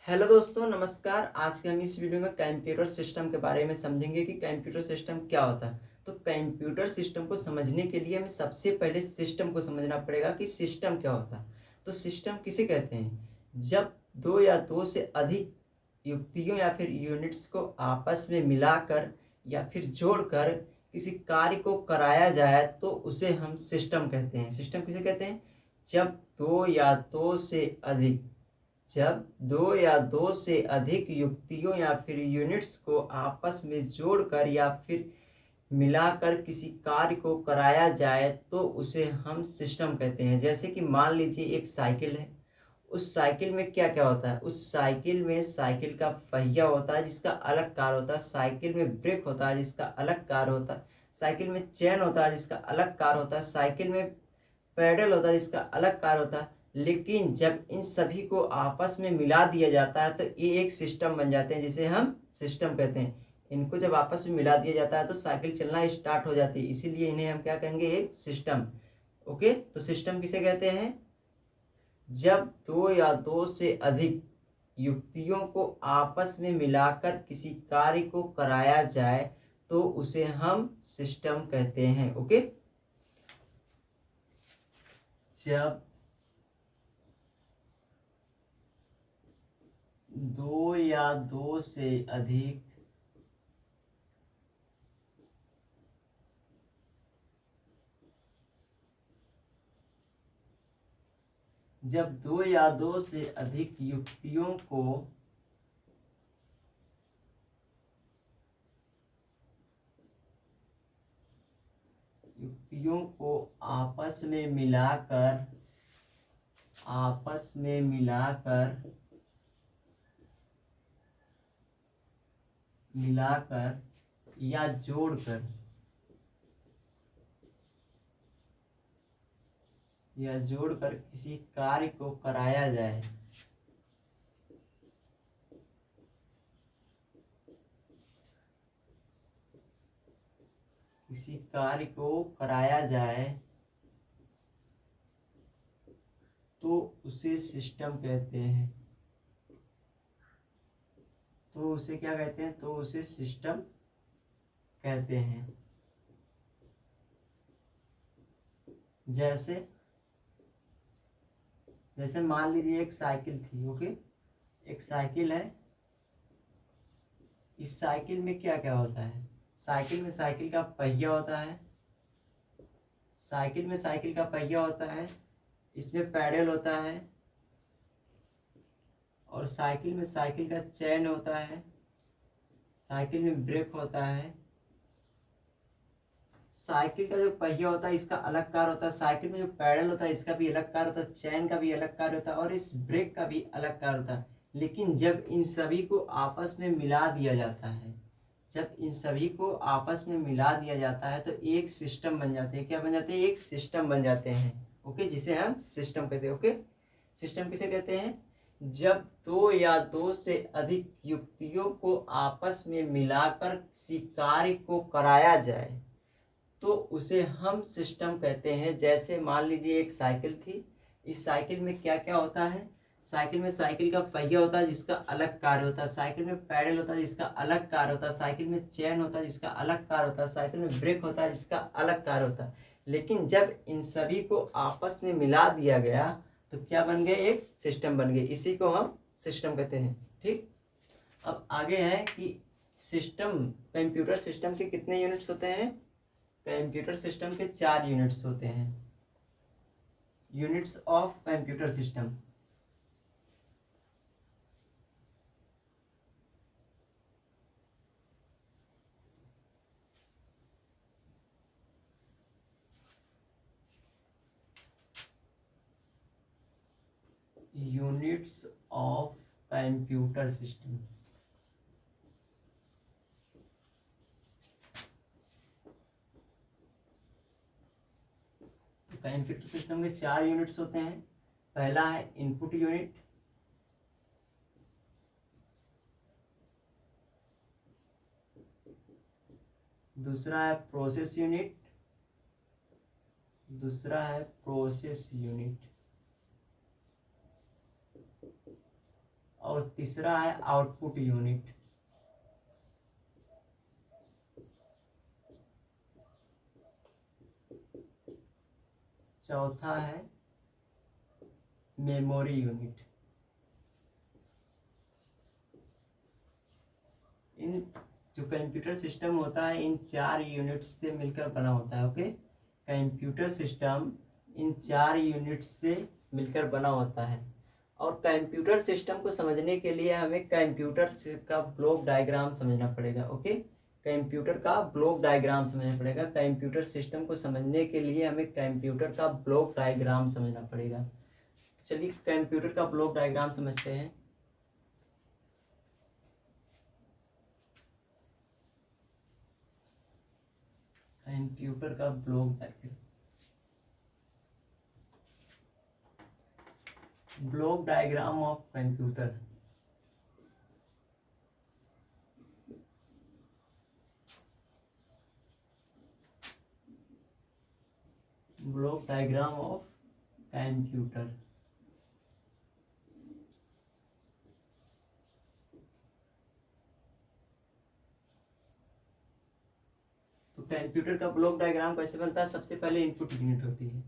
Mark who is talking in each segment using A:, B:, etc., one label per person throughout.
A: Hello दोस्तों, नमस्कार। आज के हम इस वीडियो में कंप्यूटर सिस्टम के बारे में समझेंगे कि कंप्यूटर सिस्टम क्या होता है। तो कंप्यूटर सिस्टम को समझने के लिए हमें सबसे पहले सिस्टम को समझना पड़ेगा कि सिस्टम क्या होता है। तो सिस्टम किसे कहते हैं? जब दो या दो से अधिक युक्तियों या फिर यूनिट्स को आपस में मिलाकर या फिर जोड़कर किसी कार्य को कराया जाए तो उसे हम सिस्टम कहते हैं। सिस्टम किसे कहते हैं? जब दो या दो से अधिक जब दो या दो से अधिक युक्तियों या फिर यूनिट्स को आपस में जोड़कर या फिर मिलाकर किसी कार्य को कराया जाए तो उसे हम सिस्टम कहते हैं। जैसे कि मान लीजिए एक साइकिल है। उस साइकिल में क्या क्या होता है? उस साइकिल में साइकिल का पहिया होता है जिसका अलग कार्य होता है। साइकिल में ब्रेक होता है जिसका अलग कार्य होता है। साइकिल में चेन होता है जिसका अलग कार्य होता है। साइकिल में पैडल होता है जिसका अलग कार्य होता है। लेकिन जब इन सभी को आपस में मिला दिया जाता है तो ये एक सिस्टम बन जाते हैं जिसे हम सिस्टम कहते हैं। इनको जब आपस में मिला दिया जाता है तो साइकिल चलना स्टार्ट हो जाती है, इसीलिए इन्हें हम क्या कहेंगे? एक सिस्टम। ओके, तो सिस्टम किसे कहते हैं? जब दो या दो से अधिक युक्तियों को आपस में मिलाकर किसी कार्य को कराया जाए तो उसे हम सिस्टम कहते हैं। ओके, जब दो या दो से अधिक जब दो या दो से अधिक युक्तियों को आपस में मिलाकर या जोड़कर किसी कार्य को कराया जाए तो उसे सिस्टम कहते हैं। तो उसे क्या कहते हैं? तो उसे सिस्टम कहते हैं। जैसे मान लीजिए एक साइकिल थी। ओके, एक साइकिल है। इस साइकिल में क्या क्या होता है? साइकिल में साइकिल का पहिया होता है। इसमें पैडल होता है और साइकिल में साइकिल का चैन होता है। साइकिल में ब्रेक होता है। साइकिल का जो पहिया होता है इसका अलग कार्य होता है। साइकिल में जो पैडल होता है इसका भी अलग कार्य होता है। चैन का भी अलग कार्य होता है और इस ब्रेक का भी अलग कार्य होता है। लेकिन जब इन सभी को आपस में मिला दिया जाता है तो एक सिस्टम बन जाते हैं। क्या बन जाते हैं? एक सिस्टम बन जाते हैं। ओके, जिसे हम सिस्टम कहते हैं। ओके, सिस्टम किसे कहते हैं? जब दो या दो से अधिक युक्तियों को आपस में मिलाकर किसी कार्य को कराया जाए तो उसे हम सिस्टम कहते हैं। जैसे मान लीजिए एक साइकिल थी। इस साइकिल में क्या क्या होता है? साइकिल में साइकिल का पहिया होता है जिसका अलग कार्य होता है। साइकिल में पैडल होता है जिसका अलग कार्य होता है। साइकिल में चेन होता है जिसका अलग कार्य होता है। साइकिल में ब्रेक होता है जिसका अलग कार्य होता है। लेकिन जब इन सभी को आपस में मिला दिया गया तो क्या बन गए? एक सिस्टम बन गए। इसी को हम सिस्टम कहते हैं। ठीक, अब आगे है कि कंप्यूटर सिस्टम के कितने यूनिट्स होते हैं? कंप्यूटर सिस्टम के 4 यूनिट्स होते हैं। Units of computer system. Units of computer system. Computer system के 4 यूनिट्स होते हैं। पहला है इनपुट यूनिट। दूसरा है प्रोसेस यूनिट। और तीसरा है आउटपुट यूनिट। चौथा है मेमोरी यूनिट। इन जो कंप्यूटर सिस्टम होता है इन 4 यूनिट्स से मिलकर बना होता है। Okay, computer system in 4 units से मिलकर बना होता है। और कंप्यूटर सिस्टम को समझने के लिए हमें कंप्यूटर का ब्लॉक डायग्राम समझना पड़ेगा। ओके, कंप्यूटर का ब्लॉक डायग्राम समझना पड़ेगा। कंप्यूटर सिस्टम को समझने के लिए हमें कंप्यूटर का ब्लॉक डायग्राम समझना पड़ेगा। चलिए कंप्यूटर का ब्लॉक डायग्राम समझते हैं। कंप्यूटर का block diagram, block diagram of computer. Block diagram of computer. तो कंप्यूटर का ब्लॉक डायग्राम कैसे बनता है? सबसे पहले इनपुट यूनिट होती है।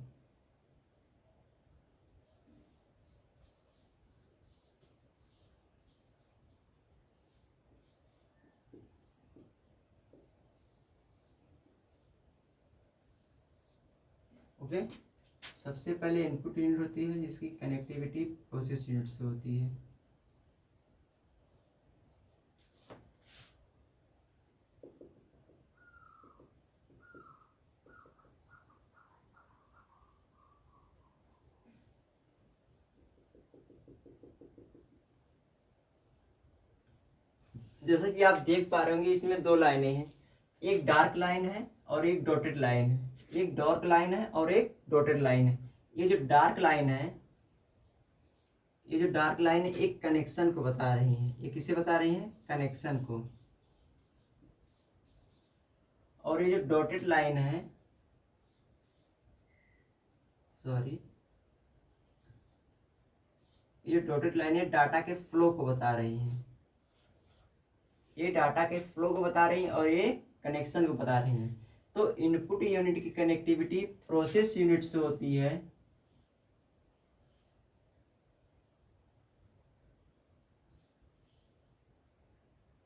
A: ओके, सबसे पहले इनपुट यूनिट होती है जिसकी कनेक्टिविटी प्रोसेस यूनिट से होती है। जैसा कि आप देख पा रहे होंगे इसमें 2 लाइनें हैं, एक डार्क लाइन है और एक डॉटेड लाइन है। एक डार्क लाइन है और एक डॉटेड लाइन है। ये जो डार्क लाइन है, ये जो डार्क लाइन है एक कनेक्शन को बता रही है। ये किसे बता रही है? कनेक्शन को। और ये जो डॉटेड लाइन है, सॉरी, ये डॉटेड लाइन है डाटा के फ्लो को बता रही है। ये डाटा के फ्लो को बता रही है और ये कनेक्शन को बता रही है। तो इनपुट यूनिट की कनेक्टिविटी प्रोसेस यूनिट से होती है।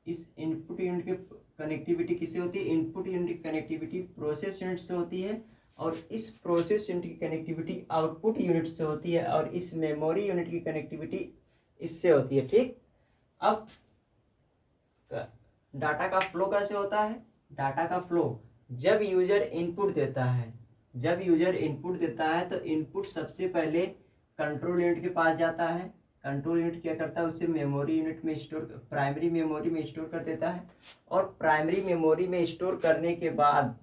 A: इस इनपुट यूनिट की कनेक्टिविटी किससे होती है? इनपुट यूनिट की कनेक्टिविटी प्रोसेस यूनिट से होती है और इस प्रोसेस यूनिट की कनेक्टिविटी आउटपुट यूनिट से होती है और इस मेमोरी यूनिट की कनेक्टिविटी इससे होती है। ठीक, अब डाटा का फ्लो कैसे होता है? डाटा का फ्लो जब यूजर इनपुट देता है, जब यूजर इनपुट देता है तो इनपुट सबसे पहले कंट्रोल यूनिट के पास जाता है। कंट्रोल यूनिट क्या करता है? उसे मेमोरी यूनिट में स्टोर, प्राइमरी मेमोरी में स्टोर कर देता है। और प्राइमरी मेमोरी में स्टोर करने के बाद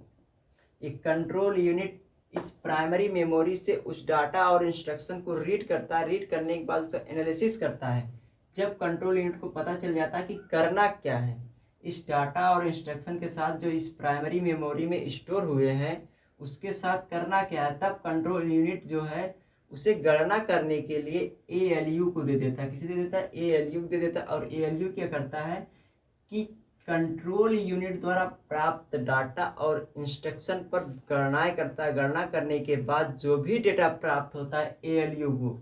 A: एक कंट्रोल यूनिट इस प्राइमरी मेमोरी से उस डाटा और इंस्ट्रक्शन को रीड करता है। रीड करने के बाद उसका एनालिसिस करता है। जब कंट्रोल यूनिट को पता चल जाता है कि करना क्या है इस डाटा और इंस्ट्रक्शन के साथ जो इस प्राइमरी मेमोरी में स्टोर हुए हैं उसके साथ करना क्या है, तब कंट्रोल यूनिट जो है उसे गणना करने के लिए ALU को दे देता है। किसे दे देता है? ALU को दे देता है। और ALU क्या करता है कि कंट्रोल यूनिट द्वारा प्राप्त डाटा और इंस्ट्रक्शन पर गणनाएं करता है। गणना करने के बाद जो भी डेटा प्राप्त होता है ALU को,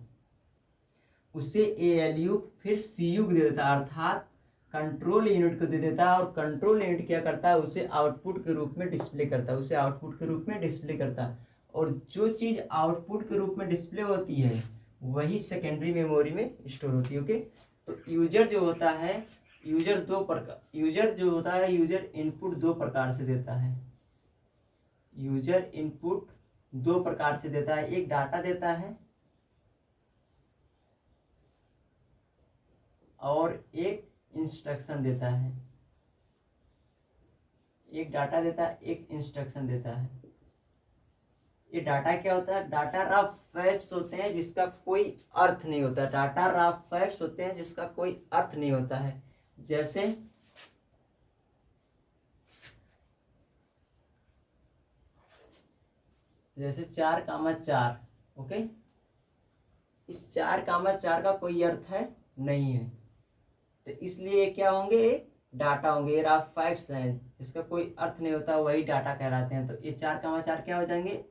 A: उसे ALU फिर CU को दे देता है, अर्थात कंट्रोल यूनिट को दे देता है। और कंट्रोल यूनिट क्या करता है? उसे आउटपुट के रूप में डिस्प्ले करता है। उसे आउटपुट के रूप में डिस्प्ले करता है। और जो चीज़ आउटपुट के रूप में डिस्प्ले होती है वही सेकेंडरी मेमोरी में स्टोर होती है। ओके, तो यूजर जो होता है, यूजर जो होता है यूजर इनपुट 2 प्रकार से देता है। यूजर इनपुट 2 प्रकार से देता है। एक डाटा देता है और एक इंस्ट्रक्शन देता है। एक डाटा देता है, एक इंस्ट्रक्शन देता है। ये डाटा क्या होता है? डाटा रफ फैक्ट्स होते हैं जिसका कोई अर्थ नहीं होता। डाटा रफ फैक्ट्स होते हैं जिसका कोई अर्थ नहीं होता है। जैसे जैसे 4,4। ओके, इस 4,4 का कोई अर्थ है नहीं है। तो इसलिए ये क्या होंगे, ये डाटा होंगे, ये रहा फैक्ट्स हैं जिसका कोई अर्थ नहीं होता, वही डाटा कहलाते हैं। तो ये 4,4 क्या हो जाएंगे,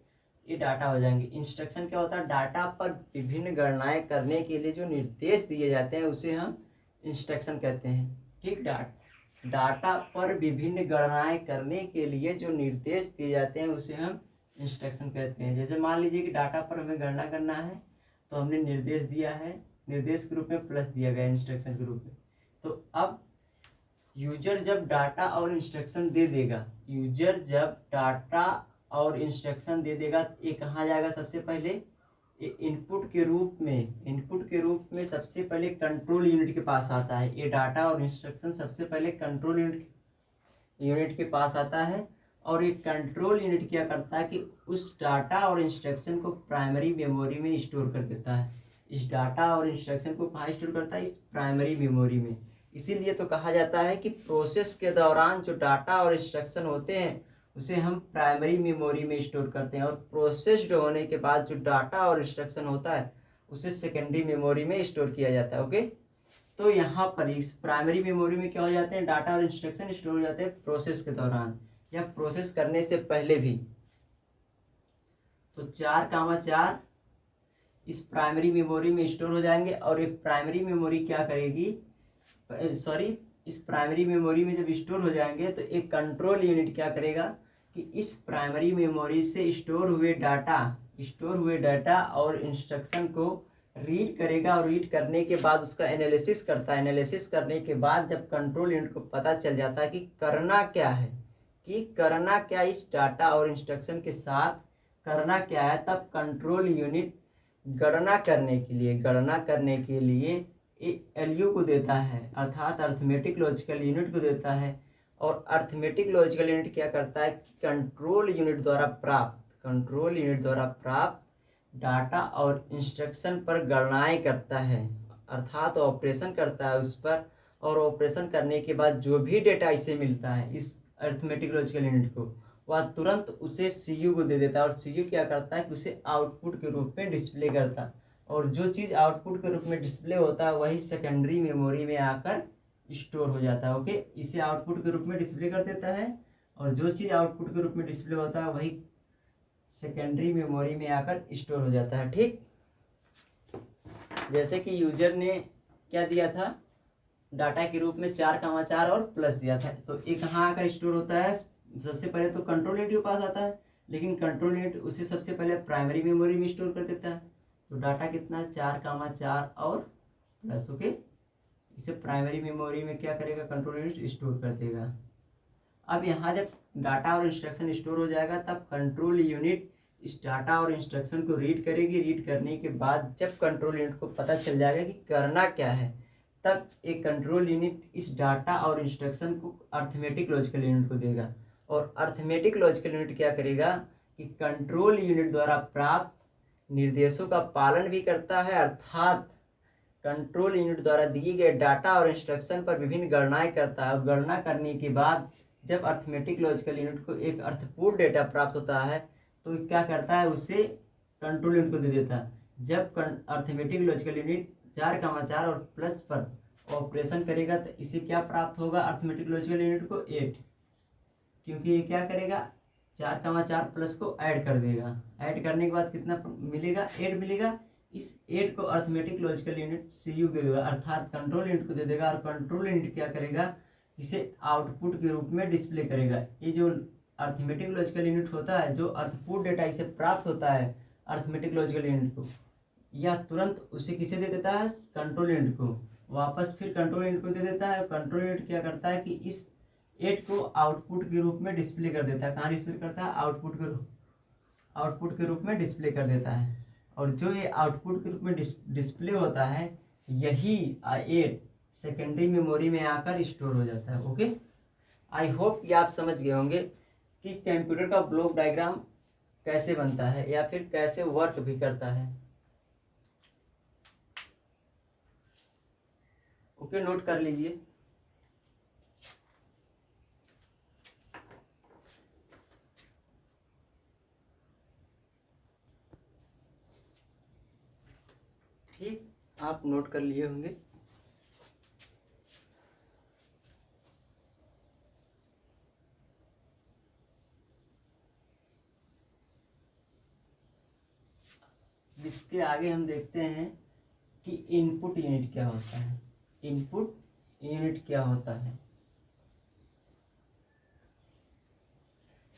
A: ये डाटा हो जाएंगे। इंस्ट्रक्शन क्या होता है, डाटा पर विभिन्न गणनाएं करने के लिए जो निर्देश दिए जाते हैं उसे हम इंस्ट्रक्शन कहते हैं। ठीक, डाटा पर विभिन्न गणनाएं करने के लिए जो निर्देश दिए जाते हैं उसे हम इंस्ट्रक्शन कहते हैं। जैसे मान लीजिए कि डाटा पर हमें गणना करना है, तो हमने निर्देश दिया है, निर्देश के रूप में प्लस दिया गया इंस्ट्रक्शन के रूप में। तो अब यूजर जब डाटा और इंस्ट्रक्शन दे देगा, यूजर जब डाटा और इंस्ट्रक्शन दे देगा, ये कहाँ जाएगा, सबसे पहले ये इनपुट के रूप में सबसे पहले कंट्रोल यूनिट के पास आता है। ये डाटा और इंस्ट्रक्शन सबसे पहले कंट्रोल यूनिट के पास आता है, और ये कंट्रोल यूनिट क्या करता है कि उस डाटा और इंस्ट्रक्शन को प्राइमरी मेमोरी में स्टोर कर देता है। इस डाटा और इंस्ट्रक्शन को कहाँ स्टोर करता है, इस प्राइमरी मेमोरी में। इसीलिए तो कहा जाता है कि प्रोसेस के दौरान जो डाटा और इंस्ट्रक्शन होते हैं उसे हम प्राइमरी मेमोरी में स्टोर करते हैं, और प्रोसेस्ड होने के बाद जो डाटा और इंस्ट्रक्शन होता है उसे सेकेंडरी मेमोरी में स्टोर किया जाता है। ओके, तो यहाँ पर इस प्राइमरी मेमोरी में क्या हो जाते हैं, डाटा और इंस्ट्रक्शन स्टोर हो जाते हैं प्रोसेस के दौरान या प्रोसेस करने से पहले भी। तो 4,4 इस प्राइमरी मेमोरी में स्टोर हो जाएंगे, और ये प्राइमरी मेमोरी क्या करेगी, इस प्राइमरी मेमोरी में जब स्टोर हो जाएंगे तो एक कंट्रोल यूनिट क्या करेगा कि इस प्राइमरी मेमोरी से स्टोर हुए डाटा और इंस्ट्रक्शन को रीड करेगा, और रीड करने के बाद उसका एनालिसिस करता है। एनालिसिस करने के बाद जब कंट्रोल यूनिट को पता चल जाता है कि करना क्या इस डाटा और इंस्ट्रक्शन के साथ करना क्या है, तब कंट्रोल यूनिट गणना करने के लिए एलयू को देता है, अर्थात अर्थमेटिक लॉजिकल यूनिट को देता है। और अर्थमेटिक लॉजिकल यूनिट क्या करता है, कंट्रोल यूनिट द्वारा प्राप्त डाटा और इंस्ट्रक्शन पर गणनाएं करता है, अर्थात ऑपरेशन करता है उस पर। और ऑपरेशन करने के बाद जो भी डेटा इसे मिलता है इस अर्थमेटिक लॉजिकल यूनिट को, वह तुरंत उसे सीयू को दे देता है, और सीयू क्या करता है कि उसे आउटपुट के रूप में डिस्प्ले करता है। और जो चीज़ आउटपुट के रूप में डिस्प्ले होता है वही सेकेंडरी मेमोरी में आकर स्टोर हो जाता है। ओके, इसे आउटपुट के रूप में डिस्प्ले कर देता है, और जो चीज़ आउटपुट के रूप में डिस्प्ले होता है वही सेकेंडरी मेमोरी में आकर स्टोर हो जाता है। ठीक, जैसे कि यूजर ने क्या दिया था, डाटा के रूप में 4,4 और प्लस दिया था, तो ये कहाँ आकर स्टोर होता है, सबसे पहले तो कंट्रोल यूनिट के पास आता है, लेकिन कंट्रोल यूनिट उसे सबसे पहले प्राइमरी मेमोरी में स्टोर कर देता है। तो डाटा कितना है, 4,4 और प्लस। ओके, इसे प्राइमरी मेमोरी में क्या करेगा, कंट्रोल यूनिट स्टोर कर देगा। अब यहाँ जब डाटा और इंस्ट्रक्शन स्टोर हो जाएगा तब कंट्रोल यूनिट इस डाटा और इंस्ट्रक्शन को रीड करेगी। रीड करने के बाद जब कंट्रोल यूनिट को पता चल जाएगा कि करना क्या है, तब एक कंट्रोल यूनिट इस डाटा और इंस्ट्रक्शन को अर्थमेटिक लॉजिकल यूनिट को देगा, और अर्थमेटिक लॉजिकल यूनिट क्या करेगा कि कंट्रोल यूनिट द्वारा प्राप्त निर्देशों का पालन भी करता है, अर्थात कंट्रोल यूनिट द्वारा दिए गए डाटा और इंस्ट्रक्शन पर विभिन्न गणनाएं करता है। और गणना करने के बाद जब अर्थमेटिक लॉजिकल यूनिट को एक अर्थपूर्ण डेटा प्राप्त होता है तो क्या करता है, उसे कंट्रोल यूनिट को दे देता है। जब अर्थमेटिक लॉजिकल यूनिट 4,4 और प्लस पर ऑपरेशन करेगा तो इसे क्या प्राप्त होगा, अर्थमेटिक लॉजिकल यूनिट को 8, क्योंकि ये क्या करेगा, 4,4 प्लस को ऐड कर देगा। ऐड करने के बाद कितना मिलेगा, 8 मिलेगा। इस 8 को अर्थमेटिक लॉजिकल यूनिट सीयू दे देगा, अर्थात कंट्रोल यूनिट को दे देगा, और कंट्रोल यूनिट क्या करेगा, इसे आउटपुट के रूप में डिस्प्ले करेगा। ये जो अर्थमेटिक लॉजिकल यूनिट होता है, जो अर्थपूर्ण डेटा इसे प्राप्त होता है अर्थमेटिक लॉजिकल यूनिट को, यह तुरंत उसे किसे दे देता है, कंट्रोल यूनिट को वापस फिर कंट्रोल यूनिट को दे देता है। कंट्रोल यूनिट क्या करता है कि इस 8 को आउटपुट के रूप में डिस्प्ले कर देता है। कहाँ डिस्प्ले करता है, आउटपुट के रूप में डिस्प्ले कर देता है। और जो ये आउटपुट के रूप में डिस्प्ले होता है, यही 8 सेकेंडरी मेमोरी में आकर स्टोर हो जाता है। ओके, आई होप कि आप समझ गए होंगे कि कंप्यूटर का ब्लॉक डायग्राम कैसे बनता है या फिर कैसे वर्क भी करता है। ओके, नोट कर लीजिए। ठीक, आप नोट कर लिए होंगे। इसके आगे हम देखते हैं कि इनपुट यूनिट क्या होता है। इनपुट यूनिट क्या होता है।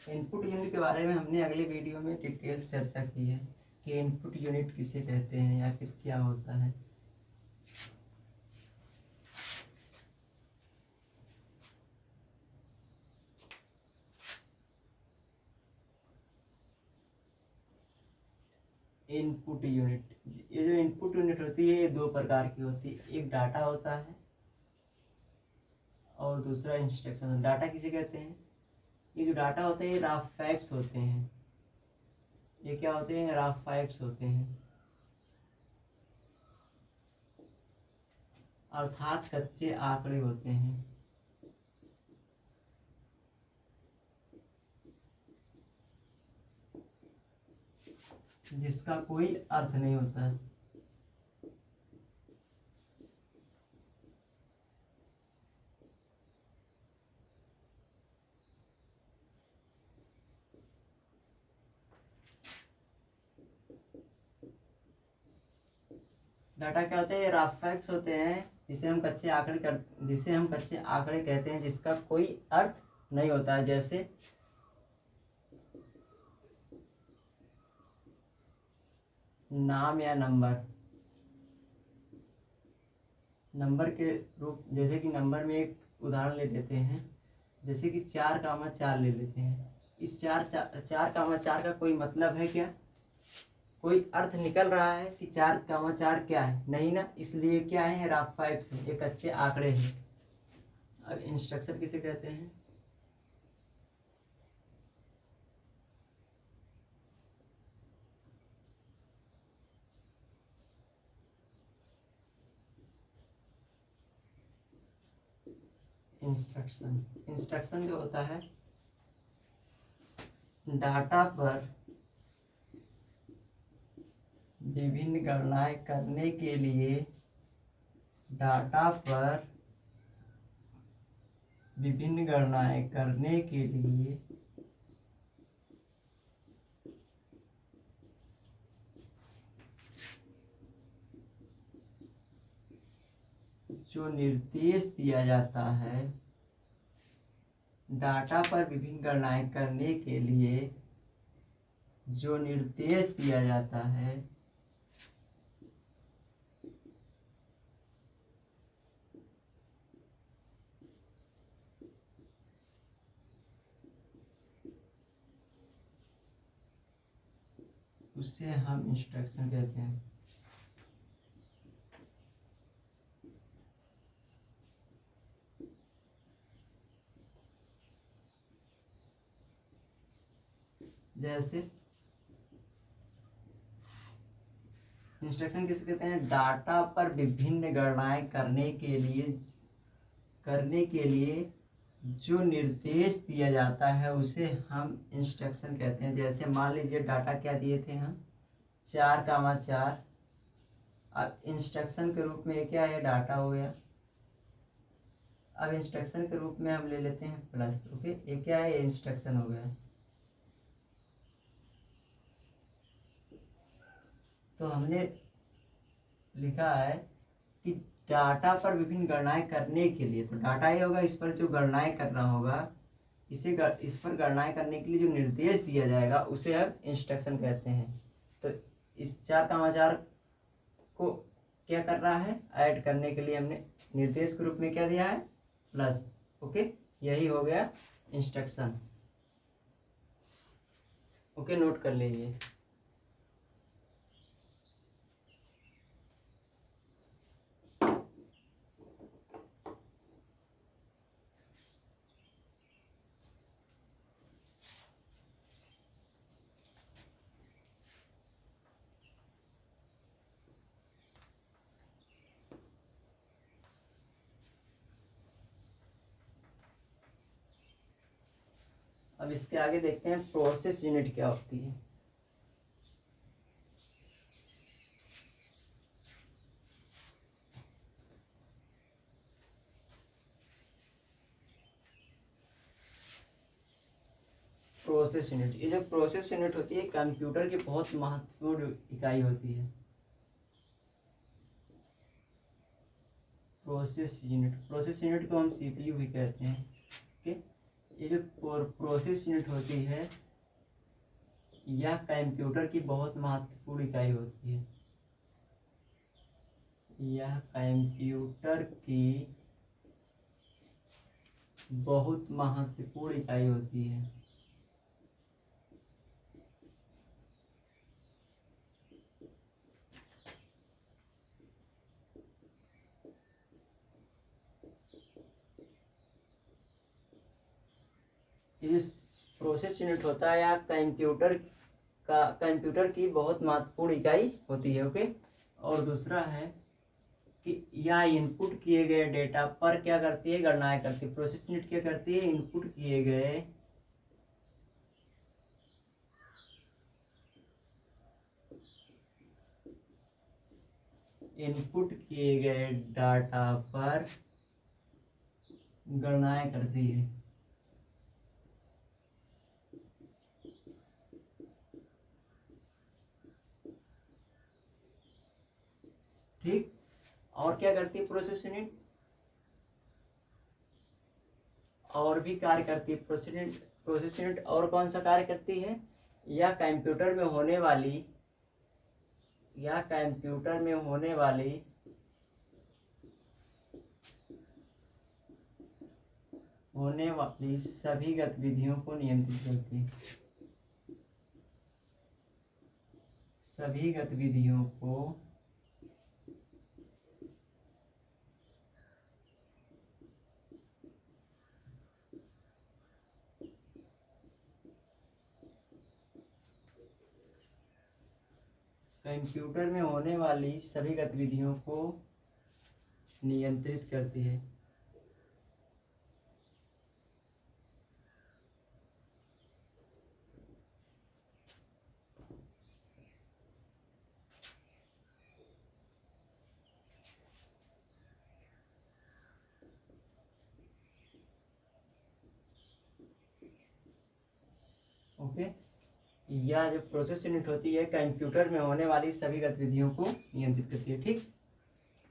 A: इनपुट यूनिट के बारे में हमने अगले वीडियो में डिटेल्स चर्चा की है कि इनपुट यूनिट किसे कहते हैं या फिर क्या होता है। इनपुट यूनिट, ये जो इनपुट यूनिट होती है ये दो प्रकार की होती है, एक डाटा होता है और दूसरा इंस्ट्रक्शन। डाटा किसे कहते हैं, ये जो डाटा होते हैं ये रफ फैक्ट्स होते हैं। ये क्या होते हैं, रफ फैक्ट्स होते हैं, अर्थात कच्चे आंकड़े होते हैं। जिसका कोई अर्थ नहीं होता है। डाटा क्या होते हैं, रफ फैक्ट्स होते हैं जिसे हम कच्चे आंकड़े कहते हैं, जिसका कोई अर्थ नहीं होता है। जैसे नाम या नंबर के रूप, जैसे कि नंबर में एक उदाहरण ले लेते हैं, जैसे कि 4,4 ले लेते हैं। इस 4,4 का कोई मतलब है क्या, कोई अर्थ निकल रहा है कि 4,4 क्या है, नहीं ना। इसलिए क्या है, रफ फैक्ट्स हैं, ये कच्चे आंकड़े हैं। अब इंस्ट्रक्शन किसे कहते हैं, इंस्ट्रक्शन जो होता है डाटा पर विभिन्न गणनाएं करने के लिए, डाटा पर विभिन्न गणनाएं करने के लिए जो निर्देश दिया जाता है, डाटा पर विभिन्न गणनाएं करने के लिए जो निर्देश दिया जाता है उससे हम इंस्ट्रक्शन कहते हैं। जैसे इंस्ट्रक्शन किसे कहते हैं, डाटा पर विभिन्न गणनाएं करने के लिए जो निर्देश दिया जाता है उसे हम इंस्ट्रक्शन कहते हैं। जैसे मान लीजिए डाटा क्या दिए थे हम, 4,4। अब इंस्ट्रक्शन के रूप में ये क्या है, डाटा हो गया। अब इंस्ट्रक्शन के रूप में हम ले लेते हैं प्लस। ओके, ये क्या है, इंस्ट्रक्शन हो गया। तो हमने लिखा है कि डाटा पर विभिन्न गणनाएं करने के लिए, तो डाटा ही होगा, इस पर जो गणनाएं करना होगा, इस पर गणनाएं करने के लिए जो निर्देश दिया जाएगा उसे हम इंस्ट्रक्शन कहते हैं। तो इस 4,4 को क्या कर रहा है, ऐड करने के लिए हमने निर्देश के रूप में क्या दिया है, प्लस। ओके, यही हो गया इंस्ट्रक्शन। ओके, नोट कर लीजिए। अब इसके आगे देखते हैं प्रोसेस यूनिट क्या होती है। प्रोसेस यूनिट, ये जो प्रोसेस यूनिट होती है कंप्यूटर की बहुत महत्वपूर्ण इकाई होती है। प्रोसेस यूनिट को हम सीपीयू भी कहते हैं। ओके, ये जो प्रोसेस यूनिट होती है यह कंप्यूटर की बहुत महत्वपूर्ण इकाई होती है। यह कंप्यूटर की बहुत महत्वपूर्ण इकाई होती है। इस प्रोसेस यूनिट होता है या कंप्यूटर की बहुत महत्वपूर्ण इकाई होती है। ओके, और दूसरा है कि यह इनपुट किए गए डेटा पर क्या करती है, गणनाएं करती है। प्रोसेस यूनिट क्या करती है, इनपुट किए गए डाटा पर गणनाएं करती है। ठीक, और क्या करती है प्रोसेस यूनिट, और भी कार्य करती है प्रोसेस यूनिट। और कौन सा कार्य करती है, या कंप्यूटर में होने वाली सभी गतिविधियों को नियंत्रित करती है। सभी गतिविधियों को कंप्यूटर में होने वाली सभी गतिविधियों को नियंत्रित करती है। ओके, यह जो प्रोसेस यूनिट होती है कंप्यूटर में होने वाली सभी गतिविधियों को नियंत्रित करती है। ठीक,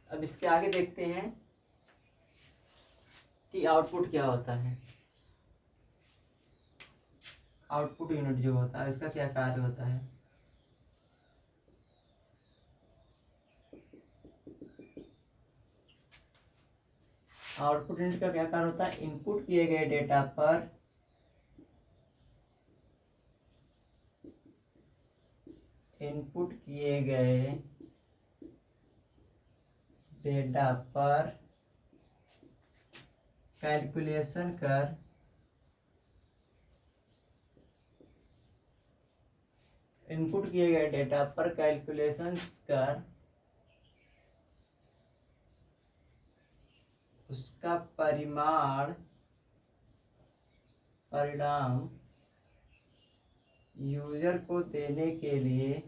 A: अब इसके आगे देखते हैं कि आउटपुट क्या होता है। आउटपुट यूनिट जो होता है इसका क्या कार्य होता है। आउटपुट यूनिट का क्या कार्य होता है, इनपुट किए गए डेटा पर कैलकुलेशन कर उसका परिणाम यूजर को देने के लिए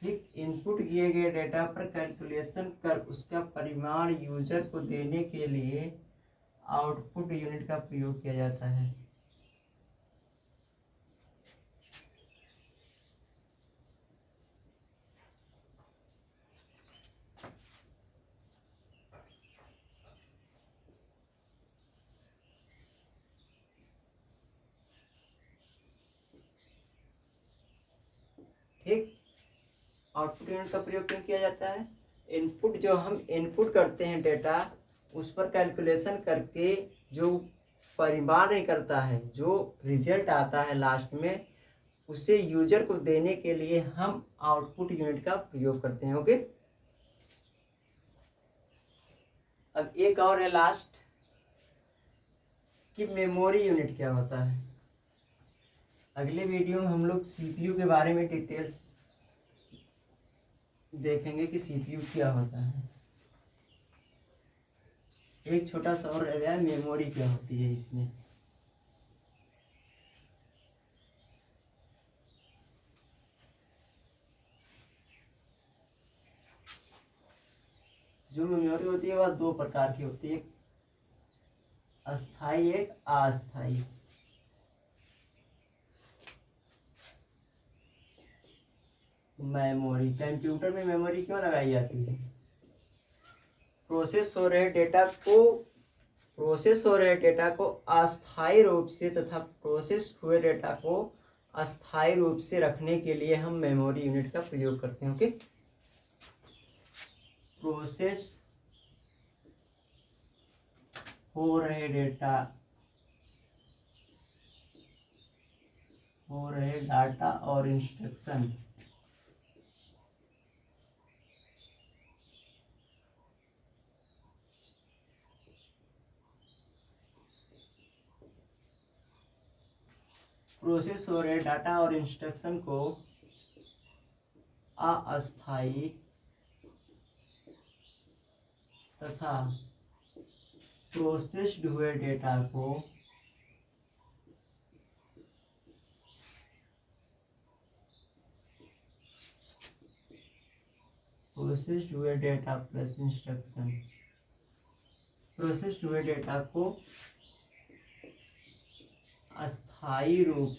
A: ठीक, इनपुट किए गए डेटा पर कैलकुलेशन कर उसका परिमाण यूजर को देने के लिए आउटपुट यूनिट का प्रयोग किया जाता है। ठीक, आउटपुट यूनिट का प्रयोग क्यों किया जाता है, इनपुट जो हम इनपुट करते हैं डेटा उस पर कैलकुलेशन करके जो परिमाण निकलता है, जो रिजल्ट आता है लास्ट में, उसे यूजर को देने के लिए हम आउटपुट यूनिट का प्रयोग करते हैं। ओके, अब एक और है लास्ट कि मेमोरी यूनिट क्या होता है। अगले वीडियो में हम लोग सीपीयू के बारे में डिटेल्स देखेंगे कि सीपीयू क्या होता है। एक छोटा सा और रह गया, मेमोरी क्या होती है इसमें। जो मेमोरी होती है वह दो प्रकार की होती है, एक अस्थाई एक अस्थाई। मेमोरी, कंप्यूटर में मेमोरी क्यों लगाई जाती है? प्रोसेस हो रहे डेटा को अस्थायी रूप से तथा प्रोसेस हुए डेटा को अस्थायी रूप से रखने के लिए हम मेमोरी यूनिट का प्रयोग करते हैं। ओके, प्रोसेस हो रहे डाटा और इंस्ट्रक्शन को अस्थायी तथा प्रोसेस्ड हुए डेटा को प्रोसेस्ड हुए डेटा प्लस इंस्ट्रक्शन, प्रोसेस्ड हुए डेटा को अस्थायी रूप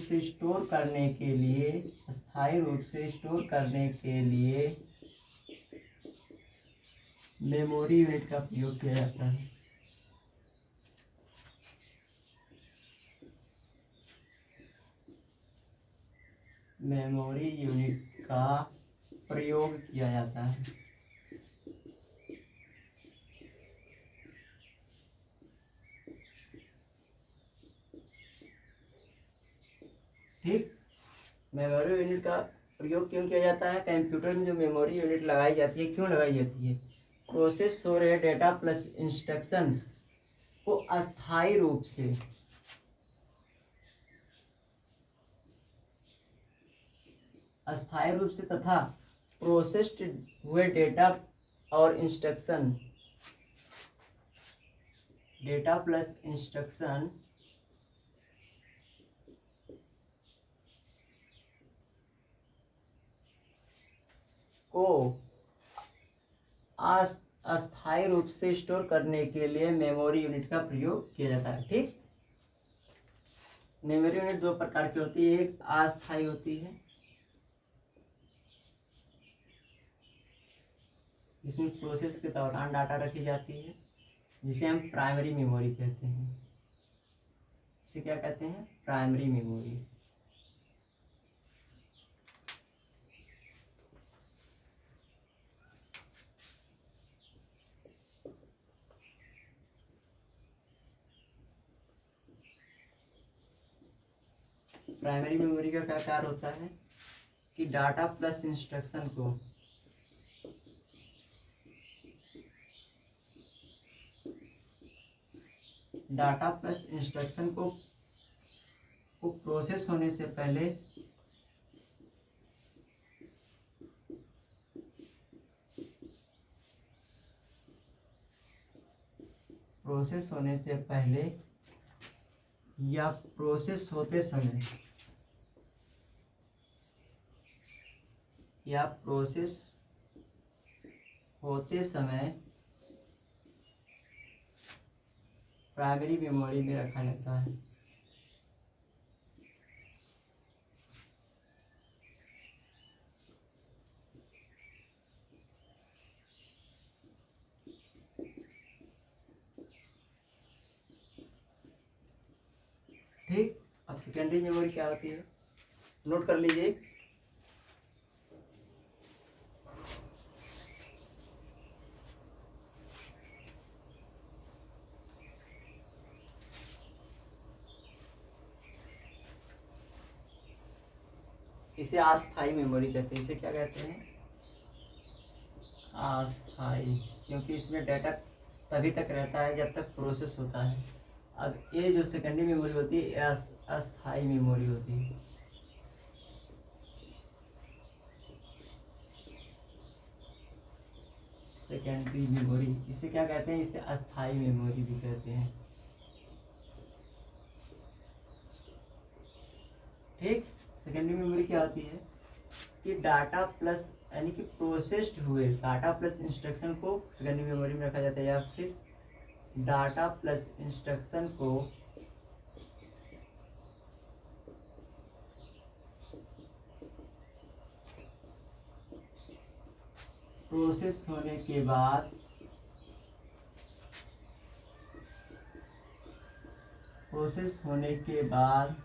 A: से स्टोर करने के लिए मेमोरी यूनिट का प्रयोग किया जाता है। मेमोरी यूनिट का प्रयोग किया जाता है। ठीक, मेमोरी यूनिट का प्रयोग क्यों किया जाता है? कंप्यूटर में जो मेमोरी यूनिट लगाई जाती है, क्यों लगाई जाती है? प्रोसेस हो रहे डेटा प्लस इंस्ट्रक्शन को अस्थायी रूप से तथा प्रोसेस्ड हुए डेटा और इंस्ट्रक्शन, डेटा प्लस इंस्ट्रक्शन को अस्थायी रूप से स्टोर करने के लिए मेमोरी यूनिट का प्रयोग किया जाता है। ठीक, मेमोरी यूनिट दो प्रकार की होती है, एक अस्थायी होती है जिसमें प्रोसेस के दौरान डाटा रखी जाती है, जिसे हम प्राइमरी मेमोरी कहते हैं। इसे क्या कहते हैं? Primary memory. प्राइमरी मेमोरी का क्या कार्य होता है कि डाटा प्लस इंस्ट्रक्शन को प्रोसेस होने से पहले या प्रोसेस होते समय प्राइमरी मेमोरी में रखा जाता है। ठीक, अब सेकेंडरी मेमोरी क्या होती है, नोट कर लीजिए। इसे अस्थायी मेमोरी कहते हैं। इसे क्या कहते हैं? अस्थायी, क्योंकि इसमें डाटा तभी तक रहता है जब तक प्रोसेस होता है। अब ये जो सेकेंडरी मेमोरी होती है अस्थायी मेमोरी होती है। सेकेंडरी मेमोरी, इसे क्या कहते हैं? इसे अस्थायी मेमोरी भी कहते हैं। सेकेंडरी मेमोरी क्या होती है कि डाटा प्लस यानी कि प्रोसेस्ड हुए डाटा प्लस इंस्ट्रक्शन को सेकेंडरी मेमोरी में रखा जाता है, या फिर डाटा प्लस इंस्ट्रक्शन को प्रोसेस होने के बाद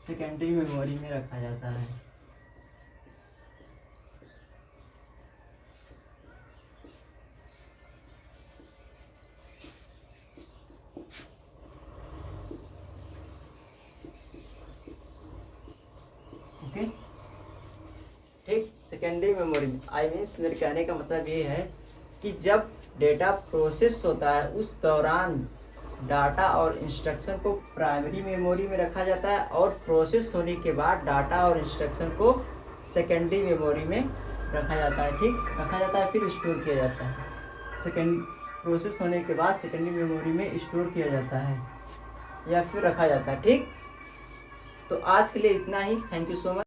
A: सेकेंडरी मेमोरी में रखा जाता है। ओके ठीक, सेकेंडरी मेमोरी में आई मीन्स मेरे कहने का मतलब ये है कि जब डेटा प्रोसेस होता है उस दौरान डाटा और इंस्ट्रक्शन को प्राइमरी मेमोरी में रखा जाता है, और प्रोसेस होने के बाद डाटा और इंस्ट्रक्शन को सेकेंडरी मेमोरी में रखा जाता है। ठीक, रखा जाता है फिर स्टोर किया जाता है। प्रोसेस होने के बाद सेकेंडरी मेमोरी में स्टोर किया जाता है या फिर रखा जाता है। ठीक, तो आज के लिए इतना ही। Thank you so much.